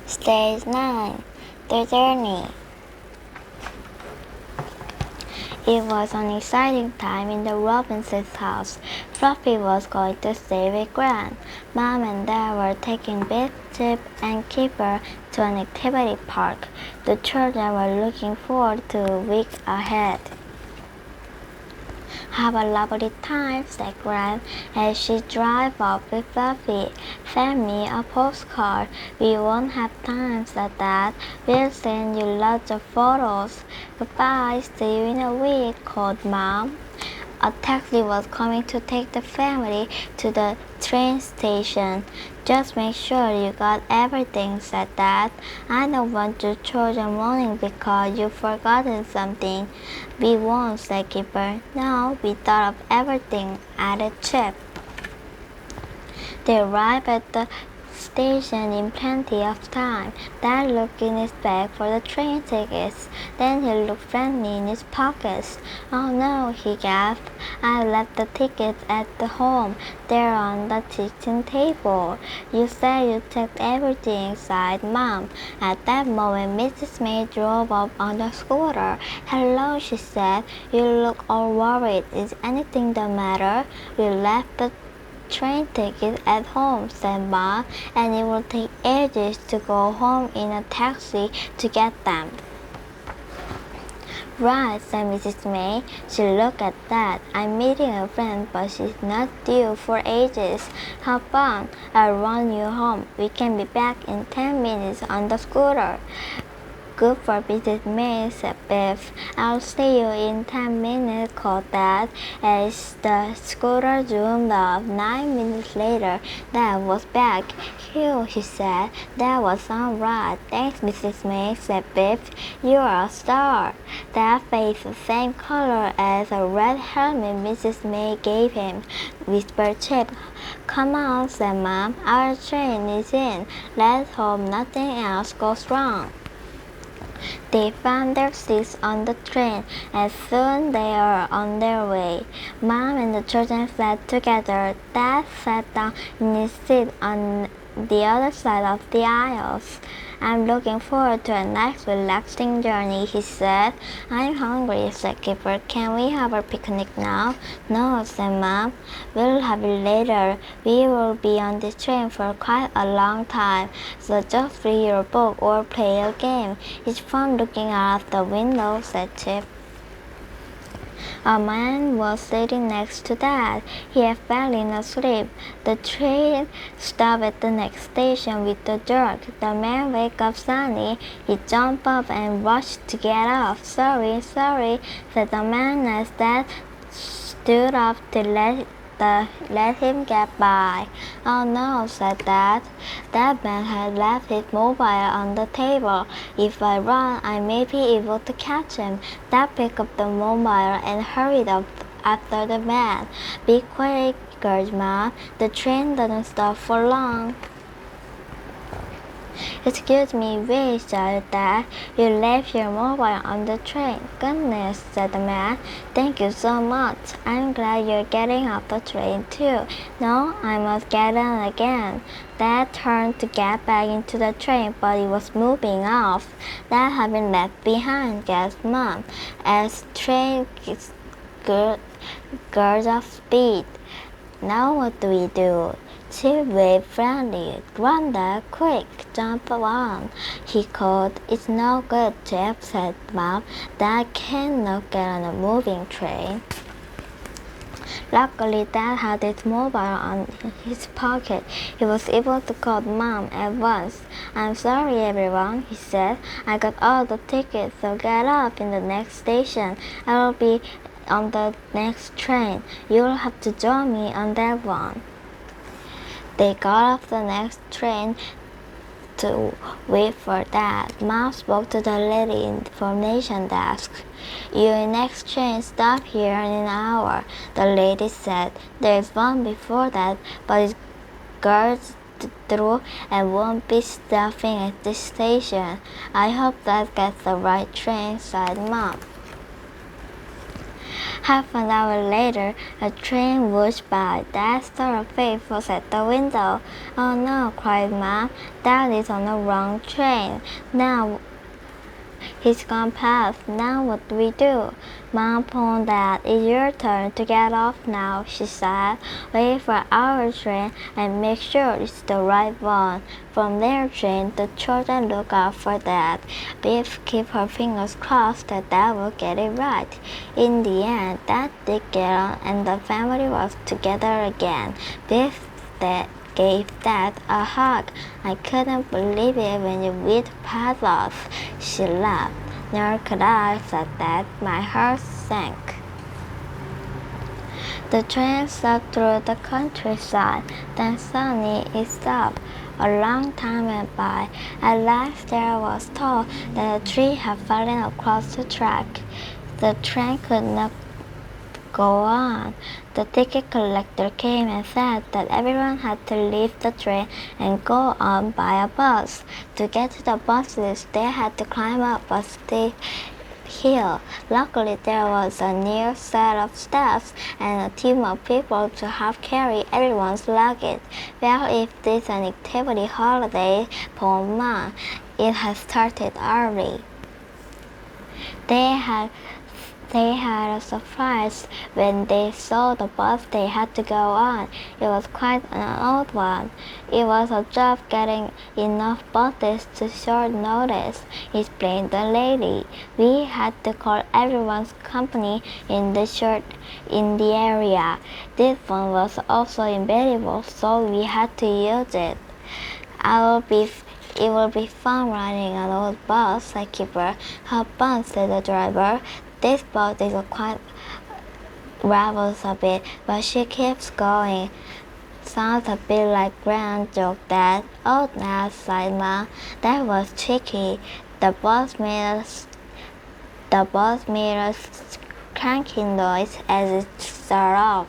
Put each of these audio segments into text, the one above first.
Stage 9. The Journey. It was an exciting time in the Robinsons' house. Fluffy was going to stay with Gran. Mom and Dad were taking Biff, Chip, and Keeper to an activity park. The children were looking forward to a week ahead. Have a lovely time, said Gran, as she drove off with Fluffy. Send me a postcard. We won't have time, said Dad. We'll send you lots of photos. Goodbye, see you in a week, called Mom. A taxi was coming to take the family to the train station. Just make sure you got everything, said Dad. I don't want your children mourning because you've forgotten something. We won't, said Keeper. No, we thought of everything, added Chip. They arrived at the station in plenty of time. Dad looked in his bag for the train tickets. Then he looked friendly in his pockets. Oh no, he gasped. I left the tickets at the home. They're on the kitchen table. You said you checked everything inside, Mom. At that moment, Mrs. May drove up on the scooter. Hello, she said. You look all worried. Is anything the matter? We left the train ticket at home, said Mom, and it will take ages to go home in a taxi to get them. Right, said Mrs. May. She looked at Dad. I'm meeting a friend, but she's not due for ages. How fun. I'll run you home. We can be back in 10 minutes on the scooter. Good for Mrs. May, said Biff. I'll see you in 10 minutes, called Dad. As the scooter zoomed off, 9 minutes later, Dad was back. Phew, he said. That was all right. Thanks, Mrs. May, said Biff. You're a star. Dad's face the same color as a red helmet Mrs. May gave him, whispered Chip. Come on, said Mom. Our train is in. Let's hope nothing else goes wrong. They found their seats on the train, and soon they were on their way. Mom and the children sat together. Dad sat down in his seat on the other side of the aisles. I'm looking forward to a nice relaxing journey, he said. I'm hungry, said Keeper. Can we have a picnic now? No, said Mom. We'll have it later. We will be on this train for quite a long time, so just read your book or play a game. It's fun looking out the window, said Chip. A man was sitting next to Dad. He had fallen asleep. The train stopped at the next station with a jerk. The man woke up suddenly. He jumped up and rushed to get off. Sorry, said the man as Dad stood up to let him get by. Oh no, said Dad. That man had left his mobile on the table. If I run, I may be able to catch him. Dad picked up the mobile and hurried up after the man. Be quick, urged Mom. The train doesn't stop for long. Excuse me, wait, shouted Dad. You left your mobile on the train. Goodness, said the man. Thank you so much. I'm glad you're getting off the train too. No, I must get on again. Dad turned to get back into the train, but it was moving off. Dad had been left behind, gasped Mom, as the train gurged off speed. Now what do we do? Chip waved friendly. Run, Dad, quick, jump on, he called. It's no good, Chip, said Mom. Dad cannot get on a moving train. Luckily, Dad had his mobile in his pocket. He was able to call Mom at once. I'm sorry, everyone, he said. I got all the tickets, so get off in the next station. I will be on the next train. You'll have to join me on that one. They got off the next train to wait for Dad. Mom spoke to the lady in the information desk. Your next train stops here in an hour, the lady said. There's one before that, but it's gurged through and won't be stopping at this station. I hope Dad gets the right train, sighed Mom. Half an hour later, a train whooshed by. Dad saw a face was at the window. "Oh no," cried Mom. "Dad is on the wrong train. Now he's gone past. Now what do we do?" Mom told Dad, "It's your turn to get off now," she said. "Wait for our train and make sure it's the right one." From their train, the children looked out for Dad. Biff kept her fingers crossed that Dad would get it right. In the end, Dad did get on and the family was together again. Biff gave Dad a hug. "I couldn't believe it when you beat Pavlov," she laughed. "Nor could I," said Dad. "My heart sank." The train sucked through the countryside. Then suddenly it stopped. A long time went by. At last Sarah was told that a tree had fallen across the track. The train could not go on. The ticket collector came and said that everyone had to leave the train and go on by a bus. To get to the buses, they had to climb up a steep hill. Luckily, there was a near set of steps and a team of people to help carry everyone's luggage. "Well, if this is an activity holiday," told Mom, "it has started early." They had a surprise when they saw the bus they had to go on. It was quite an old one. "It was a job getting enough buses to short notice," explained the lady. "We had to call everyone's company in the area. This one was also invaluable, so we had to use it." It will be fun riding an old bus," said Keeper. "How fun," said the driver. "This bus is quite wobbles a bit, but she keeps going." "Sounds a bit like Grand," joked Dad. "Oh, now," sighed Mom. "That was tricky. The bus made a cranking noise as it started off."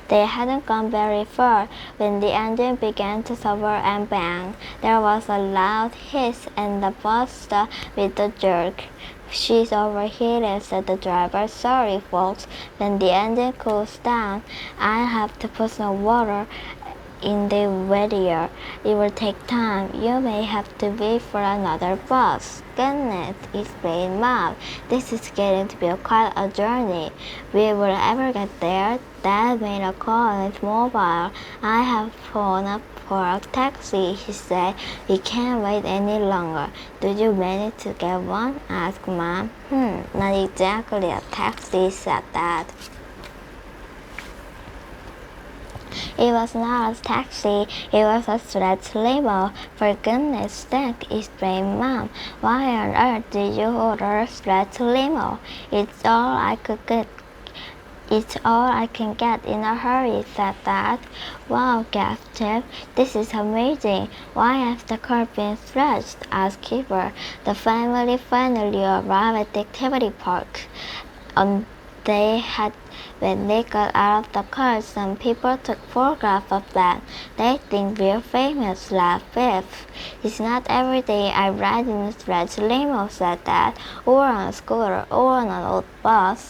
They hadn't gone very far when the engine began to suffer and bang. There was a loud hiss and the bus stopped with a jerk. "She's overheated," said the driver. "Sorry, folks. When the engine cools down, I'll have to put some water in the radiator. It will take time. You may have to wait for another bus." "Goodness," explained Mom. "This is getting to be quite a journey. Will we ever get there?" Dad made a call on his mobile. "I have phoned up for a taxi," he said. "We can't wait any longer." "Did you manage to get one?" asked Mom. Not exactly a taxi," said Dad. "It was not a taxi, it was a stretch limo." "For goodness sake," explained Mom. "Why on earth did you order a stretch limo?" It's all I can get in a hurry," said Dad. "Wow," gasped Chip. "This is amazing. Why has the car been stretched?" asked Keeper. The family finally arrived at the activity park. When they got out of the car, some people took photographs of them. "They think we're famous," laughed Biff. "It's not every day I ride in a stretch limo," said Dad, "or on a scooter, or on an old bus."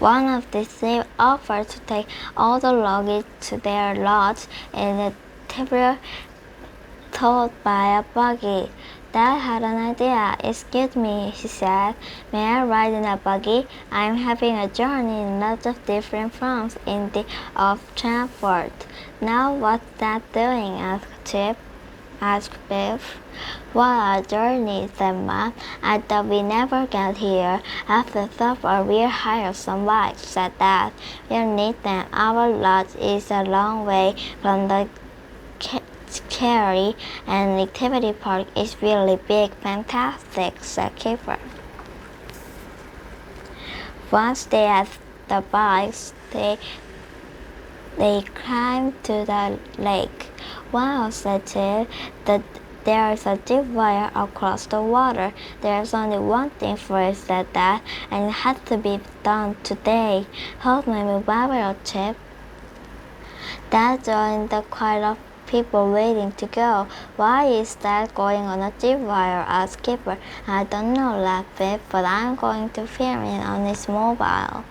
One of the slaves offered to take all the luggage to their lodge in a tipper towed by a buggy. Dad had an idea. "Excuse me," he said. "May I ride in a buggy? I'm having a journey in lots of different forms of transport." "Now what's that doing?" asked Biff. "What a journey," said Mom. "I thought we never get here. After supper we'll hire some bikes," said Dad. "We'll need them. Our lodge is a long way from the carry, and the activity park is really big." "Fantastic," said Kipper. Once they had the bikes, they climbed to the lake. "Wow," said Chip, "there's a deep wire across the water." "There's only one thing for it," said Dad, "and it has to be done today. Hold my mobile, Chip." Dad joined the crowd of people waiting to go. Why is Dad going on a jeep wire? Asked Kipper. I don't know, laughed Biff, but I'm going to film it on his mobile.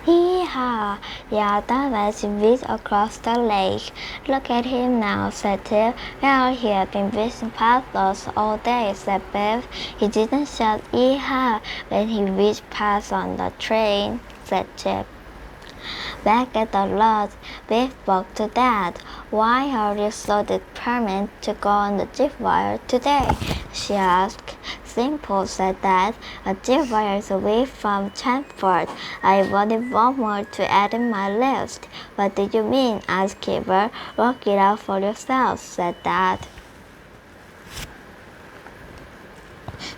Yee-haw! yelled Dad as he whizzed across the lake. Look at him now, said Tip. Well, he had been whizzing past us all day, said Biff. He didn't shout yee-haw when he whizzed past on the train, said Chip. Back at the lodge, Biff spoke to Dad. Why are you so determined to go on the jeep wire today? She asked. Simple, said Dad. A jeep wire is away from Chelmsford. I wanted one more to add in my list. What do you mean? asked Kipper. Work it out for yourself, said Dad.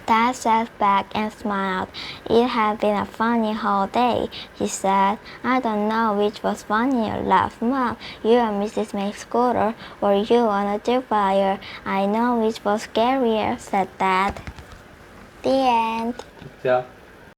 Dad sat back and smiled. It had been a funny whole day, he said. I don't know which was funnier, laughed Mom. You and Mrs. McScooter, or you on a jeep wire. I know which was scarier, said Dad. The end. 자.